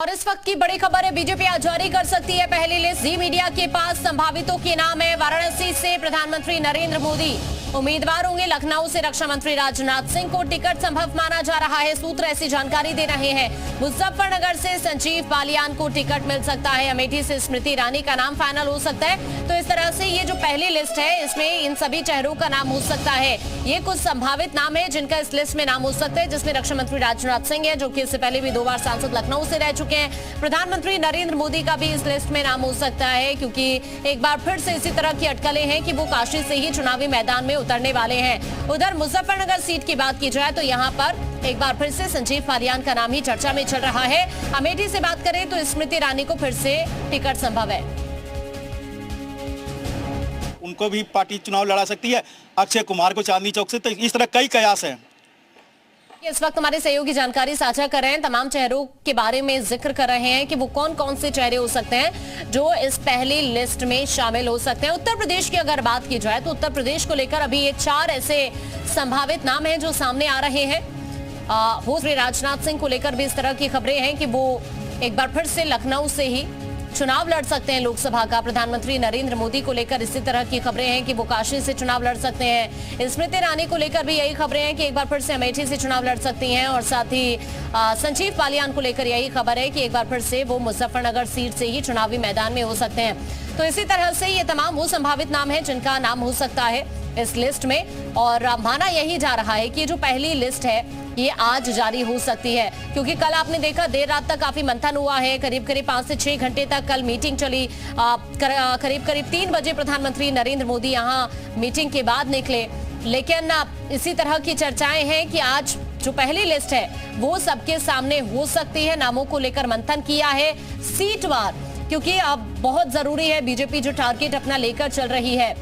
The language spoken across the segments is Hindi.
और इस वक्त की बड़ी खबर है, बीजेपी आज जारी कर सकती है पहली लिस्ट। जी मीडिया के पास संभावितों के नाम है। वाराणसी से प्रधानमंत्री नरेंद्र मोदी उम्मीदवार होंगे। लखनऊ से रक्षा मंत्री राजनाथ सिंह को टिकट संभव माना जा रहा है, सूत्र ऐसी जानकारी दे रहे हैं। मुजफ्फरनगर से संजीव बालियान को टिकट मिल सकता है। अमेठी से स्मृति ईरानी का नाम फाइनल हो सकता है। तो इस तरह से ये जो पहली लिस्ट है, इसमें इन सभी चेहरों का नाम हो सकता है। ये कुछ संभावित नाम है जिनका इस लिस्ट में नाम हो सकता है, जिसमें रक्षा मंत्री राजनाथ सिंह है, जो कि इससे पहले भी 2 बार सांसद लखनऊ से रह चुके हैं। प्रधानमंत्री नरेंद्र मोदी का भी इस लिस्ट में नाम हो सकता है, क्योंकि एक बार फिर से इसी तरह की अटकलें हैं कि वो काशी से ही चुनावी मैदान में उतरने वाले हैं। उधर मुजफ्फरनगर सीट की बात की जाए तो यहाँ पर एक बार फिर से संजीव बालियान का नाम ही चर्चा में चल रहा है। अमेठी से बात करें तो स्मृति ईरानी को फिर से टिकट संभव है। उनको भी पार्टी चुनाव लड़ा सकती है, अक्षय कुमार को चांदनी चौक से। तो इस तरह कई कयास हैं। इस वक्त हमारे सहयोगी जानकारी साझा कर रहे हैं, तमाम चेहरों के बारे में जिक्र कर रहे हैं कि वो कौन कौन से चेहरे हो सकते हैं जो इस पहली लिस्ट में शामिल हो सकते हैं। उत्तर प्रदेश की अगर बात की जाए तो उत्तर प्रदेश को लेकर अभी ये 4 ऐसे संभावित नाम हैं जो सामने आ रहे हैं। राजनाथ सिंह को लेकर भी इस तरह की खबरें हैं कि वो एक बार फिर से लखनऊ से ही चुनाव लड़ सकते हैं लोकसभा का। प्रधानमंत्री नरेंद्र मोदी को लेकर इसी तरह की खबरें हैं कि वो काशी से चुनाव लड़ सकते हैं। स्मृति ईरानी को लेकर भी यही खबरें हैं कि एक बार फिर से अमेठी से चुनाव लड़ सकती हैं। और साथ ही संजीव बालियान को लेकर यही खबर है कि एक बार फिर से वो मुजफ्फरनगर सीट से ही चुनावी मैदान में हो सकते हैं। तो इसी तरह से ये तमाम वो संभावित नाम है जिनका नाम हो सकता है इस लिस्ट में। और माना यही जा रहा है कि जो पहली लिस्ट है ये आज जारी हो सकती है, क्योंकि कल आपने देखा देर रात तक काफी मंथन हुआ है। करीब करीब 5 से 6 घंटे तक कल मीटिंग चली। करीब करीब 3 बजे प्रधानमंत्री नरेंद्र मोदी यहाँ मीटिंग के बाद निकले। लेकिन इसी तरह की चर्चाएं हैं कि आज जो पहली लिस्ट है वो सबके सामने हो सकती है। नामों को लेकर मंथन किया है सीटवार, क्योंकि अब बहुत जरूरी है। बीजेपी जो टारगेट अपना लेकर चल रही है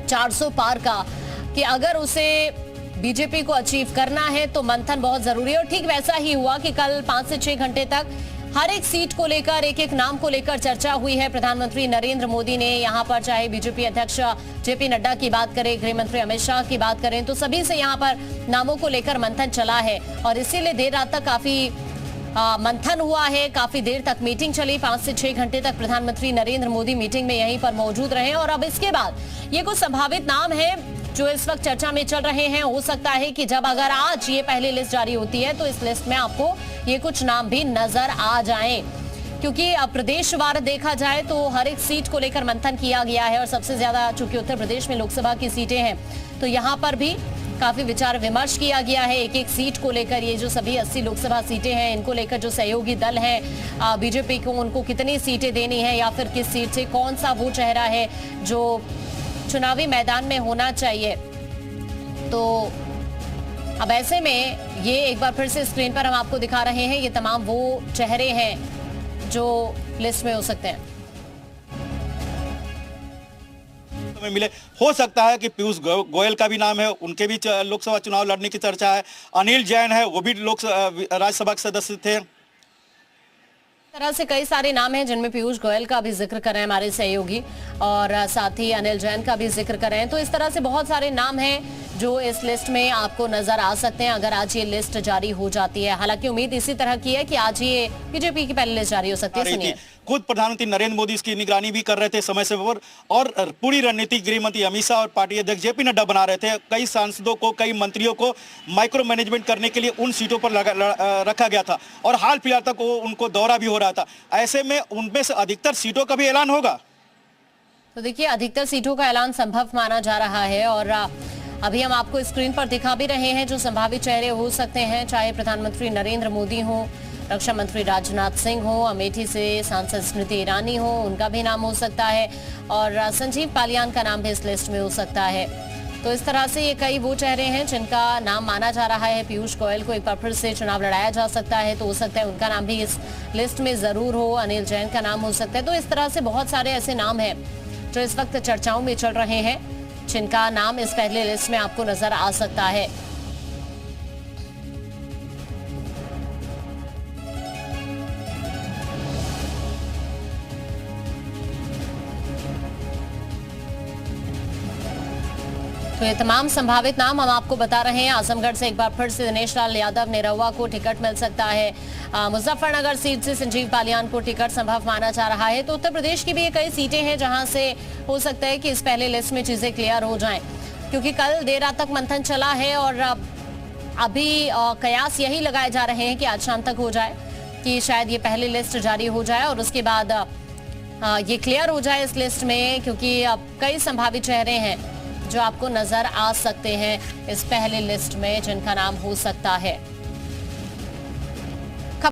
400 पार का, कि अगर उसे बीजेपी को अचीव करना है तो मंथन बहुत जरूरी है। और ठीक वैसा ही हुआ कि कल 5 से 6 घंटे तक हर एक सीट को लेकर, एक एक नाम को लेकर चर्चा हुई है। प्रधानमंत्री नरेंद्र मोदी ने यहाँ पर, चाहे बीजेपी अध्यक्ष जेपी नड्डा की बात करें, गृह मंत्री अमित शाह की बात करें, तो सभी से यहाँ पर नामों को लेकर मंथन चला है। और इसीलिए देर रात तक काफी मंथन हुआ है, काफी देर तक मीटिंग चली। 5 से 6 घंटे तक प्रधानमंत्री नरेंद्र मोदी मीटिंग में यहीं पर मौजूद रहे। और अब इसके बाद ये कुछ संभावित नाम है जो इस वक्त चर्चा में चल रहे हैं। हो सकता है कि जब अगर आज ये पहली लिस्ट जारी होती है तो इस लिस्ट में आपको ये कुछ नाम भी नजर आ जाएं, क्योंकि अब प्रदेशवार देखा जाए तो हर एक सीट को लेकर मंथन किया गया है। और सबसे ज्यादा चूंकि उत्तर प्रदेश में लोकसभा की सीटें हैं तो यहाँ पर भी काफी विचार विमर्श किया गया है एक एक सीट को लेकर। ये जो सभी 80 लोकसभा सीटें हैं, इनको लेकर जो सहयोगी दल हैं बीजेपी को, उनको कितनी सीटें देनी है या फिर किस सीट से कौन सा वो चेहरा है जो चुनावी मैदान में होना चाहिए। तो अब ऐसे में ये एक बार फिर से स्क्रीन पर हम आपको दिखा रहे हैं, ये तमाम वो चेहरे हैं जो लिस्ट में हो सकते हैं। मिले हो सकता है कि पीयूष गोयल का भी नाम है, उनके भी लोकसभा चुनाव लड़ने की चर्चा है। अनिल जैन है, वो भी राज्यसभा के सदस्य थे। तरह से कई सारे नाम हैं जिनमें पीयूष गोयल का भी जिक्र कर रहे हैं हमारे सहयोगी, और साथ ही अनिल जैन का भी जिक्र कर रहे हैं। तो इस तरह से बहुत सारे नाम हैं जो इस लिस्ट में आपको नजर आ सकते हैं अगर आज ये लिस्ट जारी हो जाती है। हालांकि उम्मीद इसी तरह की है कि आज ये बीजेपी की पहली लिस्ट जारी हो सकती है। सुनिए, खुद प्रधानमंत्री नरेंद्र मोदी इसकी निगरानी भी कर रहे थे समय समय पर, और पूरी रणनीति गृह मंत्री अमित शाह और पार्टी अध्यक्ष जेपी नड्डा बना रहे थे। कई सांसदों को, कई मंत्रियों को माइक्रो मैनेजमेंट करने के लिए उन सीटों पर रखा गया था, और हाल फिलहाल तक उनको दौरा भी हो रहा था। ऐसे में उनमें से अधिकतर सीटों का भी ऐलान होगा। तो देखिए, अधिकतर सीटों का ऐलान संभव माना जा रहा है। और अभी हम आपको स्क्रीन पर दिखा भी रहे हैं जो संभावित चेहरे हो सकते हैं, चाहे प्रधानमंत्री नरेंद्र मोदी हो, रक्षा मंत्री राजनाथ सिंह हो, अमेठी से सांसद स्मृति ईरानी हो, उनका भी नाम हो सकता है, और संजीव बालियान का नाम भी इस लिस्ट में हो सकता है। तो इस तरह से ये कई वो चेहरे हैं जिनका नाम माना जा रहा है। पीयूष गोयल को एक बार फिर से चुनाव लड़ाया जा सकता है, तो हो सकता है उनका नाम भी इस लिस्ट में जरूर हो। अनिल जैन का नाम हो सकता है। तो इस तरह से बहुत सारे ऐसे नाम हैं जो इस वक्त चर्चाओं में चल रहे हैं, जिनका नाम इस पहले लिस्ट में आपको नजर आ सकता है। तो ये तमाम संभावित नाम हम आपको बता रहे हैं। आजमगढ़ से एक बार फिर से दिनेश लाल यादव निरहुआ को टिकट मिल सकता है। मुजफ्फरनगर सीट से संजीव बालियान को टिकट संभव माना जा रहा है। तो उत्तर प्रदेश की भी कई सीटें हैं जहां से हो सकता है कि इस पहले लिस्ट में चीजें क्लियर हो जाएं, क्योंकि कल देर रात तक मंथन चला है और अभी कयास यही लगाए जा रहे हैं कि आज शाम तक हो जाए कि शायद ये पहली लिस्ट जारी हो जाए और उसके बाद ये क्लियर हो जाए इस लिस्ट में, क्योंकि अब कई संभावित चेहरे हैं जो आपको नजर आ सकते हैं इस पहले लिस्ट में जिनका नाम हो सकता है।